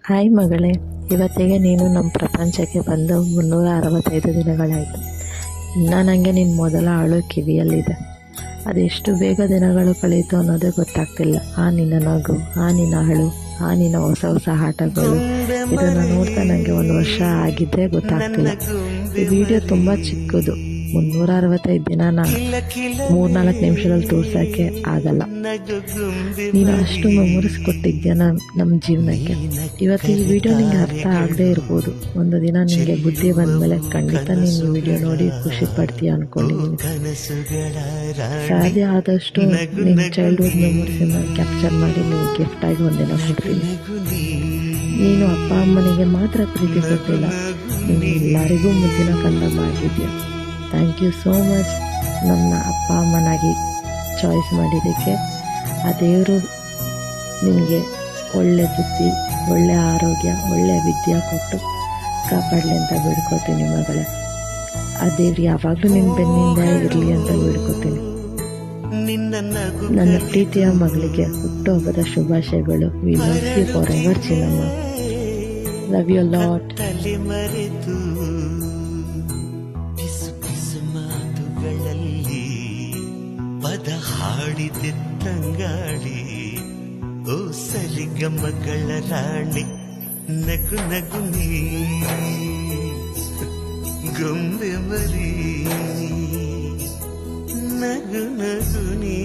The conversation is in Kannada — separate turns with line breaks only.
ಹಾಯ್ ಮಗಳೇ, ಇವತ್ತಿಗೆ ನೀನು ನಮ್ಮ ಪ್ರಪಂಚಕ್ಕೆ ಬಂದು 365 ದಿನಗಳಾಯಿತು. ಇನ್ನು ನನಗೆ ನಿನ್ನ ಮೊದಲ ಅಳು ಕಿವಿಯಲ್ಲಿದೆ. ಅದೆಷ್ಟು ಬೇಗ ದಿನಗಳು ಕಳೀತು ಅನ್ನೋದೇ ಗೊತ್ತಾಗ್ತಿಲ್ಲ. ಆ ನಿನ್ನ ನಗು, ಆ ನಿನ್ನ ಅಳು, ಆ ನಿನ್ನ ಹೊಸ ಹೊಸ ಆಟಗಳು, ಇದನ್ನು ನೋಡ್ತಾ ನನಗೆ 1 ವರ್ಷ ಆಗಿದ್ದೇ ಗೊತ್ತಾಗ್ತಿಲ್ಲ. ಈ ವಿಡಿಯೋ ತುಂಬ ಚಿಕ್ಕದು, 365 ದಿನನ 3-4 ನಿಮಿಷದಲ್ಲಿ ತೋರ್ಸೋಕ್ಕೆ ಆಗಲ್ಲ. ನೀನು ಅಷ್ಟು ಮೆಮೊರೀಸ್ ಕೊಟ್ಟಿದ್ಯಾ ನಮ್ಮ ಜೀವನಕ್ಕೆ. ಇವತ್ತು ಈ ವಿಡಿಯೋ ನಿಂಗೆ ಅರ್ಥ ಆಗದೆ ಇರ್ಬೋದು. ಒಂದು ದಿನ ನಿನಗೆ ಬುದ್ಧಿ ಬಂದಮೇಲೆ ಖಂಡಿತ ನೀನು ಈ ವಿಡಿಯೋ ನೋಡಿ ಖುಷಿ ಪಡ್ತೀಯ ಅಂದ್ಕೊಂಡಿದ್ದೀನಿ. ಸಾಧ್ಯ ಆದಷ್ಟು ನಿನ್ನ ಚೈಲ್ಡ್ಹುಡ್ ಮೆಮೊರೀಸನ್ನು ಕ್ಯಾಪ್ಚರ್ ಮಾಡಿ ನೀವು ಗಿಫ್ಟಾಗಿ ಒಂದಿನ ಕೊಡ್ತೀನಿ. ನೀನು ಅಪ್ಪ ಅಮ್ಮನಿಗೆ ಮಾತ್ರ ಪ್ರೀತಿ ಕೊಟ್ಟಿಲ್ಲ, ನೀನು ಎಲ್ಲರಿಗೂ ಮುದ್ದಿನ ಕಂದಮ್ಮ ಆಗಿದ್ಯಾ. ಥ್ಯಾಂಕ್ ಯು ಸೋ ಮಚ್ ನನ್ನ ಅಪ್ಪ ಅಮ್ಮನಾಗಿ ಚಾಯ್ಸ್ ಮಾಡಿದ್ದಕ್ಕೆ. ಆ ದೇವರು ನಿನಗೆ ಒಳ್ಳೆ ಬುದ್ಧಿ, ಒಳ್ಳೆ ಆರೋಗ್ಯ, ಒಳ್ಳೆ ವಿದ್ಯೆ ಕೊಟ್ಟು ಕಾಪಾಡಲಿ ಅಂತ ಬೇಡ್ಕೋತೀನಿ ಮಗಳೇ. ಆ ದೇವ್ರು ಯಾವಾಗಲೂ ನಿನ್ನ ಬೆನ್ನಿಂದ ಇರಲಿ ಅಂತ ಬೇಡ್ಕೋತೀನಿ. ನನ್ನ ಪ್ರೀತಿಯ ಮಗಳಿಗೆ ಹುಟ್ಟುಹಬ್ಬದ ಶುಭಾಶಯಗಳು. We love you forever ಚಿನ್ನಮ್ಮ. Love you lot.
ಪದ ಹಾಡಿದೆ ತಂಗಾಳಿ, ಓ ಸಲಿಗಮ್ಮಗಳ ರಾಣಿ, ನಗು ನಗು ನೀ ಗೊಂಬೆ ಮರಿ, ನಗು ನಗು ನೀ.